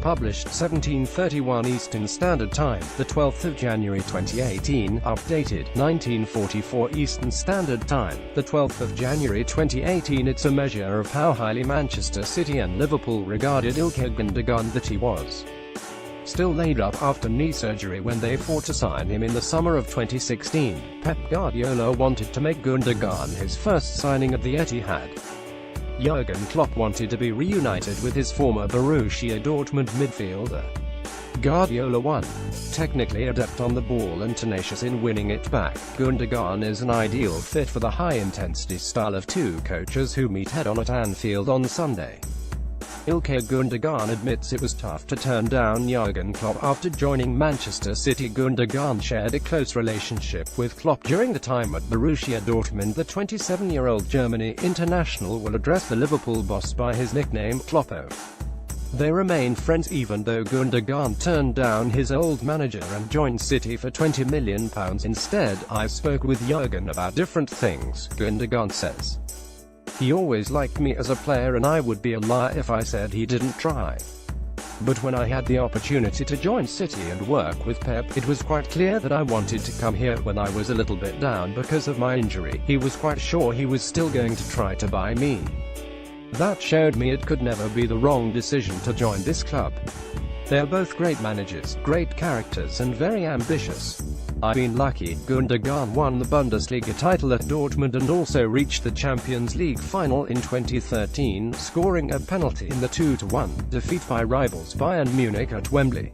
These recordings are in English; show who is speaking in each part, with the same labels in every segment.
Speaker 1: published 1731 Eastern Standard Time, the 12th of January 2018, updated 1944 Eastern Standard Time, the 12th of January 2018. It's a measure of how highly Manchester City and Liverpool regarded Ilkay Gundogan that he was still laid up after knee surgery when they fought to sign him in the summer of 2016. Pep Guardiola wanted to make Gundogan his first signing at the Etihad. Jurgen Klopp wanted to be reunited with his former Borussia Dortmund midfielder. Guardiola won. Technically adept on the ball and tenacious in winning it back, Gundogan is an ideal fit for the high-intensity style of two coaches who meet head-on at Anfield on Sunday. Ilkay Gundogan admits it was tough to turn down Jurgen Klopp after joining Manchester City. Gundogan shared a close relationship with Klopp during the time at Borussia Dortmund. The 27-year-old Germany international will address the Liverpool boss by his nickname, Kloppo. They remain friends even though Gundogan turned down his old manager and joined City for £20 million instead. "I spoke with Jurgen about different things," Gundogan says. "He always liked me as a player and I would be a liar if I said he didn't try. But when I had the opportunity to join City and work with Pep, it was quite clear that I wanted to come here. When I was a little bit down because of my injury, he was quite sure he was still going to try to buy me. That showed me it could never be the wrong decision to join this club. They're both great managers, great characters and very ambitious. I've been lucky." Gundogan won the Bundesliga title at Dortmund and also reached the Champions League final in 2013, scoring a penalty in the 2-1 defeat by rivals Bayern Munich at Wembley.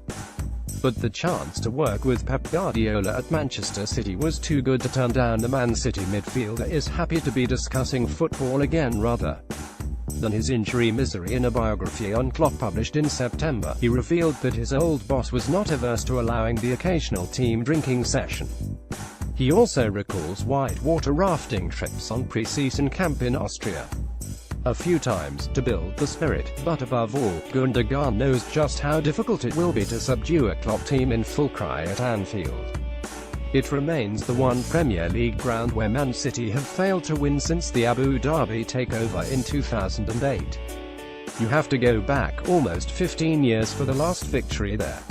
Speaker 1: But the chance to work with Pep Guardiola at Manchester City was too good to turn down. The Man City midfielder is happy to be discussing football again rather than his injury misery. In a biography on Klopp published in September, he revealed that his old boss was not averse to allowing the occasional team drinking session. He also recalls whitewater rafting trips on pre-season camp in Austria a few times to build the spirit, but above all, Gundogan knows just how difficult it will be to subdue a Klopp team in full cry at Anfield. It remains the one Premier League ground where Man City have failed to win since the Abu Dhabi takeover in 2008. You have to go back almost 15 years for the last victory there.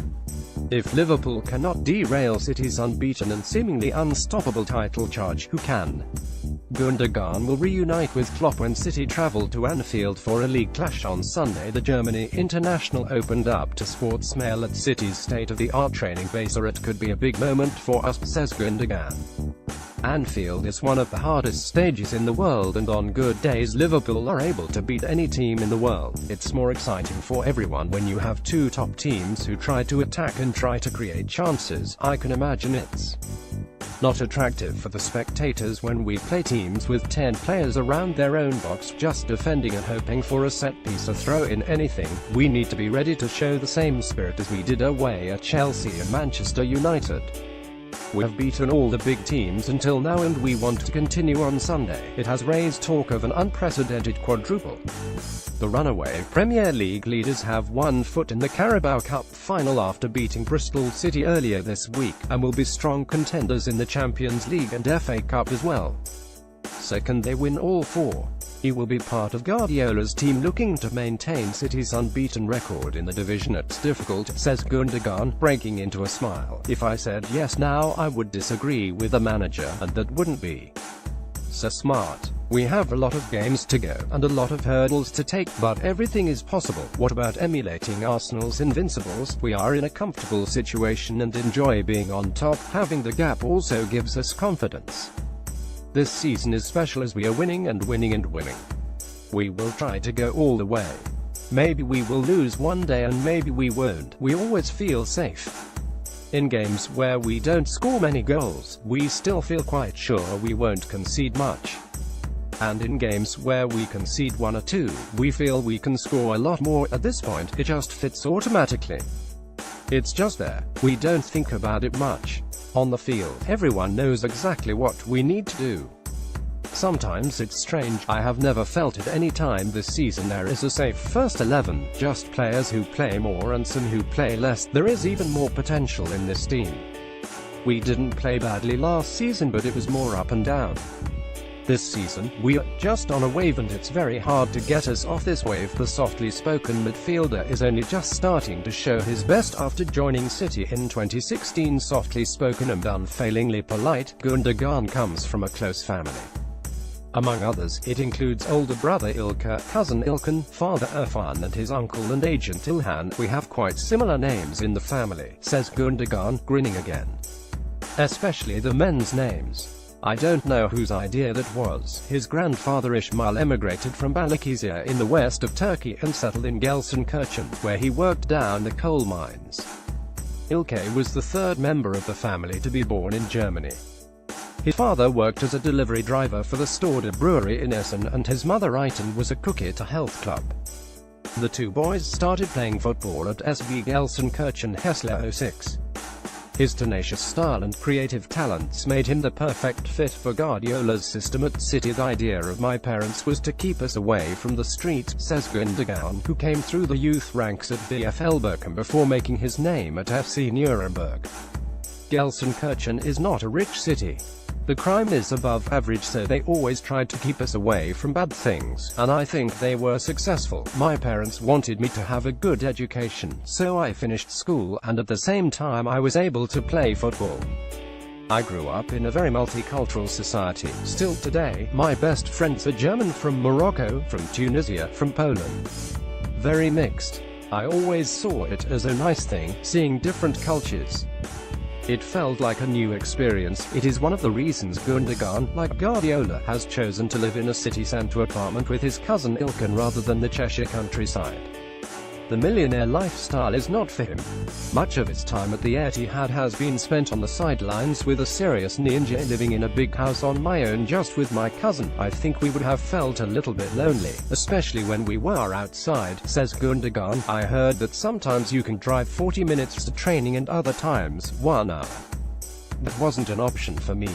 Speaker 1: If Liverpool cannot derail City's unbeaten and seemingly unstoppable title charge, who can? Gundogan will reunite with Klopp when City travel to Anfield for a league clash on Sunday. The Germany international opened up to Sportsmail at City's state-of-the-art training base. "It could be a big moment for us," says Gundogan. "Anfield is one of the hardest stages in the world and on good days Liverpool are able to beat any team in the world. It's more exciting for everyone when you have two top teams who try to attack and try to create chances. I can imagine it's not attractive for the spectators when we play teams with 10 players around their own box just defending and hoping for a set piece or throw in anything. We need to be ready to show the same spirit as we did away at Chelsea and Manchester United. We have beaten all the big teams until now and we want to continue on Sunday." It has raised talk of an unprecedented quadruple. The runaway Premier League leaders have one foot in the Carabao Cup final after beating Bristol City earlier this week, and will be strong contenders in the Champions League and FA Cup as well. So can they win all four? He will be part of Guardiola's team looking to maintain City's unbeaten record in the division. "It's difficult," says Gundogan, breaking into a smile. "If I said yes now I would disagree with the manager, and that wouldn't be so smart. We have a lot of games to go, and a lot of hurdles to take, but everything is possible. What about emulating Arsenal's invincibles? We are in a comfortable situation and enjoy being on top. Having the gap also gives us confidence. This season is special as we are winning and winning and winning. We will try to go all the way. Maybe we will lose one day and maybe we won't. We always feel safe. In games where we don't score many goals, we still feel quite sure we won't concede much. And in games where we concede one or two, we feel we can score a lot more. At this point, it just fits automatically. It's just there. We don't think about it much. On the field, everyone knows exactly what we need to do. Sometimes it's strange. I have never felt at any time this season there is a safe first 11, just players who play more and some who play less. There is even more potential in this team. We didn't play badly last season, but it was more up and down. This season, we are just on a wave and it's very hard to get us off this wave. The softly spoken midfielder is only just starting to show his best after joining City in 2016. Softly spoken and unfailingly polite, Gundogan comes from a close family. Among others, it includes older brother Ilkay, cousin Ilkan, father Irfan and his uncle and agent Ilhan. We have quite similar names in the family, says Gundogan, grinning again. Especially the men's names. I don't know whose idea that was. His grandfather Ismail emigrated from Balıkesir in the west of Turkey and settled in Gelsenkirchen, where he worked down the coal mines. Ilkay was the third member of the family to be born in Germany. His father worked as a delivery driver for the Storda brewery in Essen, and his mother Ayten was a cook at a health club. The two boys started playing football at SV Gelsenkirchen Hessler 06. His tenacious style and creative talents made him the perfect fit for Guardiola's system at City. The idea of my parents was to keep us away from the streets, says Gundogan, who came through the youth ranks at VfL Bochum before making his name at FC Nuremberg. Gelsenkirchen is not a rich city. The crime is above average, so they always tried to keep us away from bad things, and I think they were successful. My parents wanted me to have a good education, so I finished school, and at the same time I was able to play football. I grew up in a very multicultural society. Still today, my best friends are German from Morocco, from Tunisia, from Poland. Very mixed. I always saw it as a nice thing, seeing different cultures. It felt like a new experience. It is one of the reasons Gundogan, like Guardiola, has chosen to live in a city centre apartment with his cousin Ilkan rather than the Cheshire countryside. The millionaire lifestyle is not for him. Much of his time at the Etihad has been spent on the sidelines with a serious knee injury. Living in a big house on my own just with my cousin, I think we would have felt a little bit lonely, especially when we were outside, says Gundogan. I heard that sometimes you can drive 40 minutes to training and other times 1 hour. That wasn't an option for me.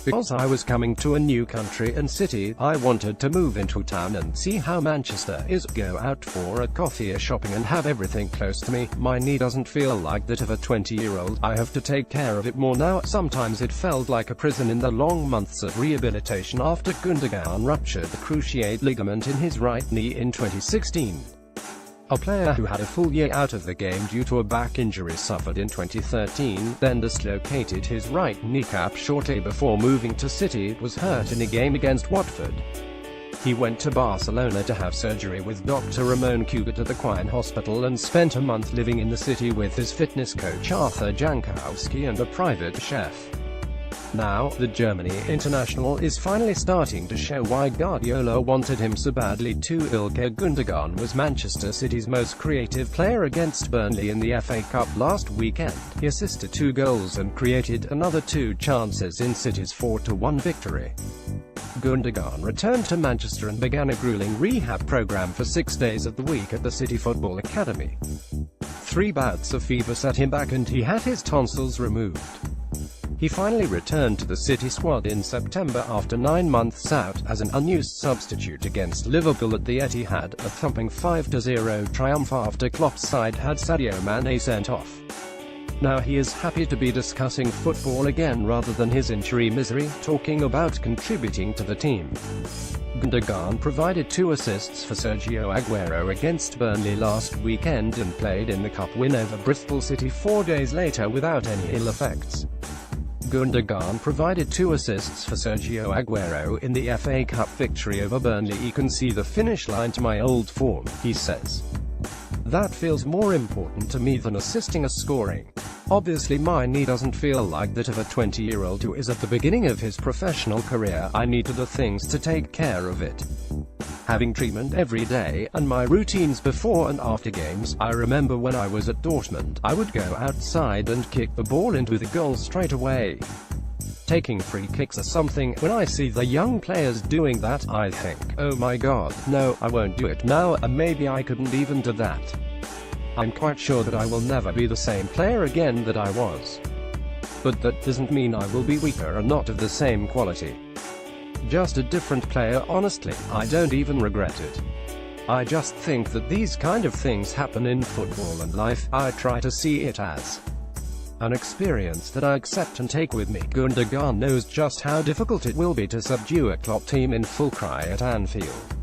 Speaker 1: Because I was coming to a new country and city, I wanted to move into town and see how Manchester is, go out for a coffee or shopping and have everything close to me. My knee doesn't feel like that of a 20-year-old. I have to take care of it more now. Sometimes it felt like a prison in the long months of rehabilitation after Gundogan ruptured the cruciate ligament in his right knee in 2016. A player who had a full year out of the game due to a back injury suffered in 2013, then dislocated his right kneecap shortly before moving to City, was hurt in a game against Watford. He went to Barcelona to have surgery with Dr. Ramon Cugat at the Quine Hospital and spent a month living in the city with his fitness coach Arthur Jankowski and a private chef. Now, the Germany international is finally starting to show why Guardiola wanted him so badly too. Ilkay Gundogan was Manchester City's most creative player against Burnley in the FA Cup last weekend. He assisted 2 goals and created another 2 chances in City's 4-1 victory. Gundogan returned to Manchester and began a grueling rehab program for 6 days of the week at the City Football Academy. 3 bouts of fever set him back and he had his tonsils removed. He finally returned to the City squad in September after 9 months out, as an unused substitute against Liverpool at the Etihad, a thumping 5-0 triumph after Klopp's side had Sadio Mane sent off. Now he is happy to be discussing football again rather than his injury misery, talking about contributing to the team. Gundogan provided 2 assists for Sergio Aguero against Burnley last weekend and played in the cup win over Bristol City 4 days later without any ill effects. Gundogan provided 2 assists for Sergio Aguero in the FA Cup victory over Burnley. You can see the finish line to my old form, he says. That feels more important to me than assisting or scoring. Obviously my knee doesn't feel like that of a 20-year-old who is at the beginning of his professional career. I need other things to take care of it. Having treatment every day, and my routines before and after games. I remember when I was at Dortmund, I would go outside and kick the ball into the goal straight away. Taking free kicks or something. When I see the young players doing that, I think, oh my god, no, I won't do it now, and maybe I couldn't even do that. I'm quite sure that I will never be the same player again that I was. But that doesn't mean I will be weaker or not of the same quality. Just a different player. Honestly, I don't even regret it. I just think that these kind of things happen in football and life. I try to see it as an experience that I accept and take with me. Gundogan knows just how difficult it will be to subdue a Klopp team in full cry at Anfield.